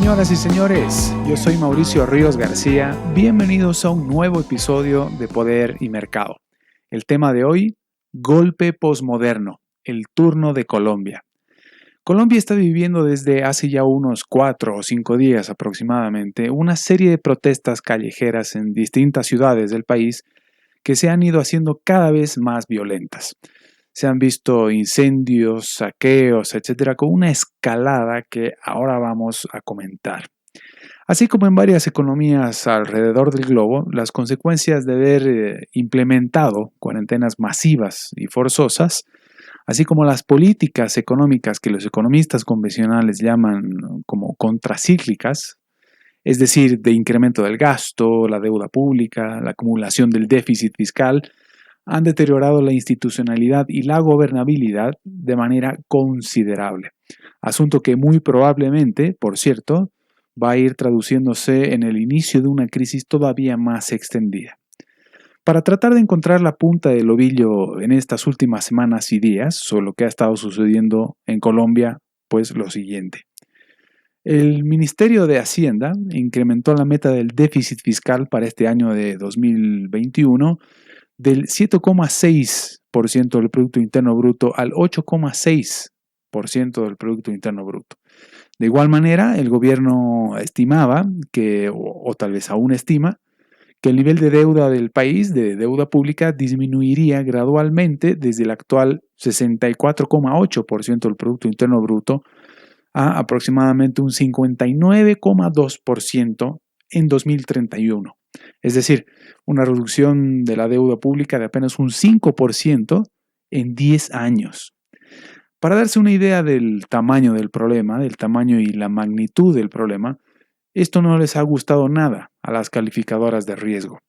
Señoras y señores, yo soy Mauricio Ríos García. Bienvenidos a un nuevo episodio de Poder y Mercado. El tema de hoy, golpe posmoderno, el turno de Colombia. Colombia está viviendo desde hace ya unos 4 o 5 días aproximadamente una serie de protestas callejeras en distintas ciudades del país que se han ido haciendo cada vez más violentas. Se han visto incendios, saqueos, etcétera, con una escalada que ahora vamos a comentar. Así como en varias economías alrededor del globo, las consecuencias de haber implementado cuarentenas masivas y forzosas, así como las políticas económicas que los economistas convencionales llaman como contracíclicas, es decir, de incremento del gasto, la deuda pública, la acumulación del déficit fiscal, han deteriorado la institucionalidad y la gobernabilidad de manera considerable. Asunto que muy probablemente, por cierto, va a ir traduciéndose en el inicio de una crisis todavía más extendida. Para tratar de encontrar la punta del ovillo en estas últimas semanas y días, sobre lo que ha estado sucediendo en Colombia, pues lo siguiente. El Ministerio de Hacienda incrementó la meta del déficit fiscal para este año de 2021 del 7,6% del Producto Interno Bruto al 8,6% del Producto Interno Bruto. De igual manera, el gobierno estimaba que, o tal vez aún estima, que el nivel de deuda del país, de deuda pública, disminuiría gradualmente desde el actual 64,8% del Producto Interno Bruto a aproximadamente un 59,2% en 2031. Es decir, una reducción de la deuda pública de apenas un 5% en 10 años. Para darse una idea del tamaño del problema, del tamaño y la magnitud del problema, esto no les ha gustado nada a las calificadoras de riesgo,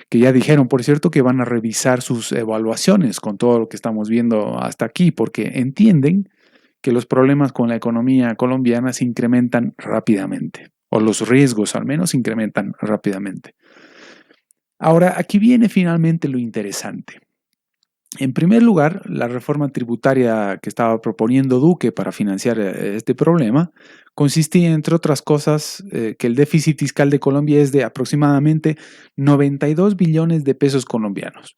que ya dijeron, por cierto, que van a revisar sus evaluaciones con todo lo que estamos viendo hasta aquí, porque entienden que los problemas con la economía colombiana se incrementan rápidamente, o los riesgos al menos se incrementan rápidamente. Ahora, aquí viene finalmente lo interesante. En primer lugar, la reforma tributaria que estaba proponiendo Duque para financiar este problema consistía, entre otras cosas, que el déficit fiscal de Colombia es de aproximadamente 92 billones de pesos colombianos.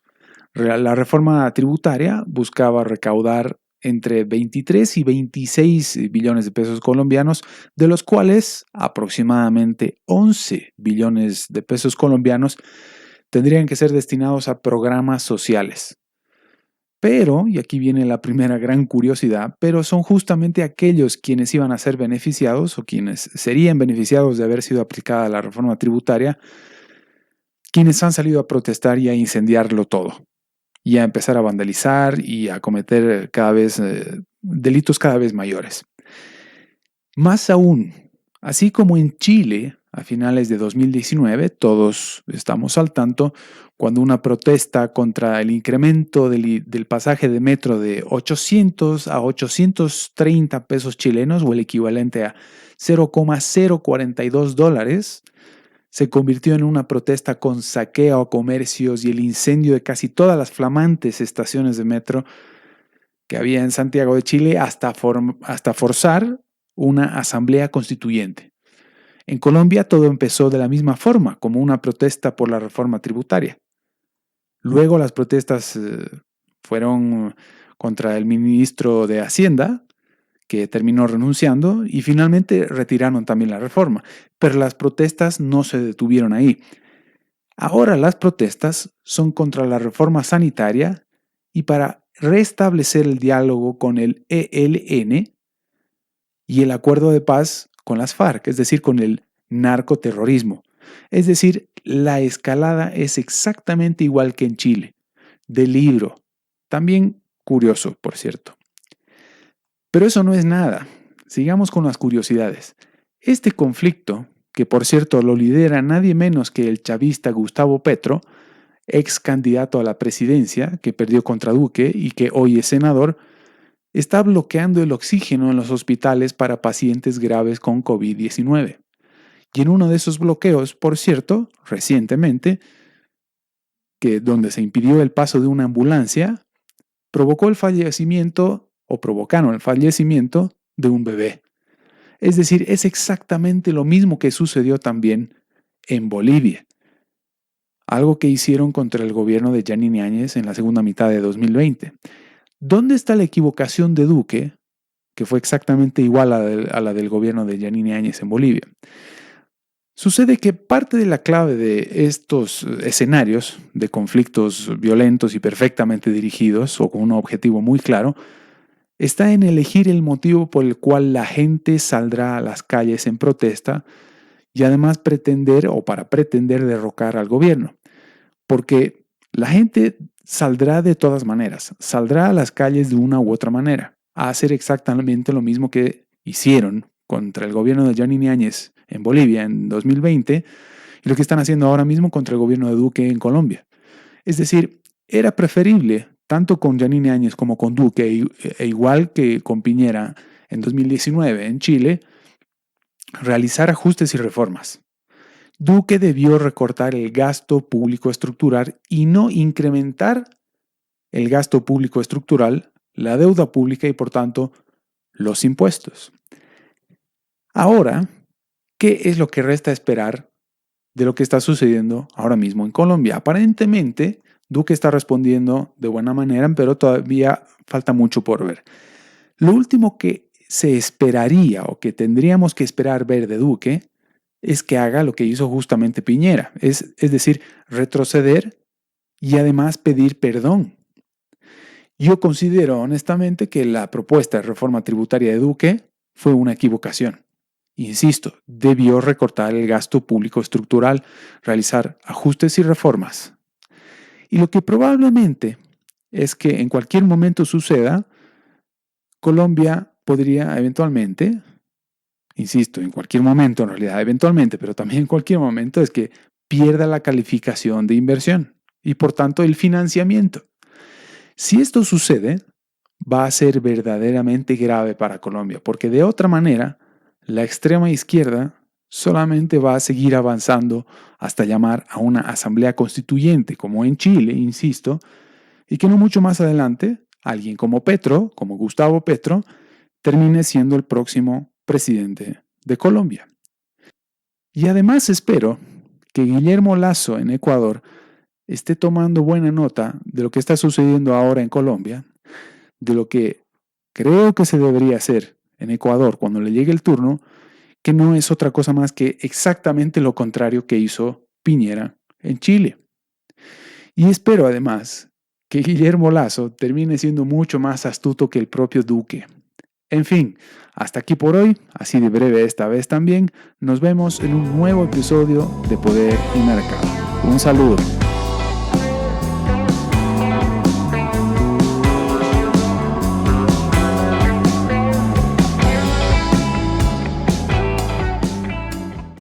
La reforma tributaria buscaba recaudar entre 23 y 26 billones de pesos colombianos, de los cuales aproximadamente 11 billones de pesos colombianos tendrían que ser destinados a programas sociales. Pero, y aquí viene la primera gran curiosidad, pero son justamente aquellos quienes iban a ser beneficiados o quienes serían beneficiados de haber sido aplicada la reforma tributaria, quienes han salido a protestar y a incendiarlo todo, y a empezar a vandalizar y a cometer delitos cada vez mayores. Más aún, así como en Chile, a finales de 2019, todos estamos al tanto, cuando una protesta contra el incremento del pasaje de metro de 800 a 830 pesos chilenos, o el equivalente a 0,042 dólares, se convirtió en una protesta con saqueo a comercios y el incendio de casi todas las flamantes estaciones de metro que había en Santiago de Chile hasta forzar una asamblea constituyente. En Colombia todo empezó de la misma forma, como una protesta por la reforma tributaria. Luego las protestas fueron contra el ministro de Hacienda, que terminó renunciando, y finalmente retiraron también la reforma. Pero las protestas no se detuvieron ahí. Ahora las protestas son contra la reforma sanitaria y para restablecer el diálogo con el ELN y el acuerdo de paz con las FARC, es decir, con el narcoterrorismo. Es decir, la escalada es exactamente igual que en Chile, de libro. También curioso, por cierto. Pero eso no es nada. Sigamos con las curiosidades. Este conflicto, que por cierto lo lidera nadie menos que el chavista Gustavo Petro, ex candidato a la presidencia, que perdió contra Duque y que hoy es senador, está bloqueando el oxígeno en los hospitales para pacientes graves con COVID-19. Y en uno de esos bloqueos, por cierto, recientemente, donde se impidió el paso de una ambulancia, provocaron el fallecimiento de un bebé. Es decir, es exactamente lo mismo que sucedió también en Bolivia. Algo que hicieron contra el gobierno de Yanine Áñez en la segunda mitad de 2020. ¿Dónde está la equivocación de Duque, que fue exactamente igual a la del gobierno de Yanine Áñez en Bolivia? Sucede que parte de la clave de estos escenarios de conflictos violentos y perfectamente dirigidos o con un objetivo muy claro está en elegir el motivo por el cual la gente saldrá a las calles en protesta y además para pretender derrocar al gobierno. Porque la gente saldrá de todas maneras, saldrá a las calles de una u otra manera, a hacer exactamente lo mismo que hicieron contra el gobierno de Yanine Áñez en Bolivia en 2020 y lo que están haciendo ahora mismo contra el gobierno de Duque en Colombia. Es decir, era preferible, tanto con Yanine Áñez como con Duque, e igual que con Piñera en 2019 en Chile, realizar ajustes y reformas. Duque debió recortar el gasto público estructural y no incrementar el gasto público estructural, la deuda pública y por tanto los impuestos. Ahora, ¿qué es lo que resta esperar de lo que está sucediendo ahora mismo en Colombia? Aparentemente, Duque está respondiendo de buena manera, pero todavía falta mucho por ver. Lo último que se esperaría o que tendríamos que esperar ver de Duque es que haga lo que hizo justamente Piñera, es decir, retroceder y además pedir perdón. Yo considero honestamente que la propuesta de reforma tributaria de Duque fue una equivocación. Insisto, debió recortar el gasto público estructural, realizar ajustes y reformas. Y lo que probablemente es que en cualquier momento suceda, Colombia podría eventualmente, insisto, en cualquier momento en realidad, eventualmente, pero también en cualquier momento es que pierda la calificación de inversión y por tanto el financiamiento. Si esto sucede, va a ser verdaderamente grave para Colombia, porque de otra manera, la extrema izquierda solamente va a seguir avanzando hasta llamar a una asamblea constituyente, como en Chile, insisto, y que no mucho más adelante, alguien como Petro, como Gustavo Petro, termine siendo el próximo presidente de Colombia. Y además espero que Guillermo Lasso en Ecuador esté tomando buena nota de lo que está sucediendo ahora en Colombia, de lo que creo que se debería hacer en Ecuador cuando le llegue el turno, que no es otra cosa más que exactamente lo contrario que hizo Piñera en Chile. Y espero además que Guillermo Lasso termine siendo mucho más astuto que el propio Duque. En fin, hasta aquí por hoy, así de breve esta vez también. Nos vemos en un nuevo episodio de Poder y Mercado. Un saludo.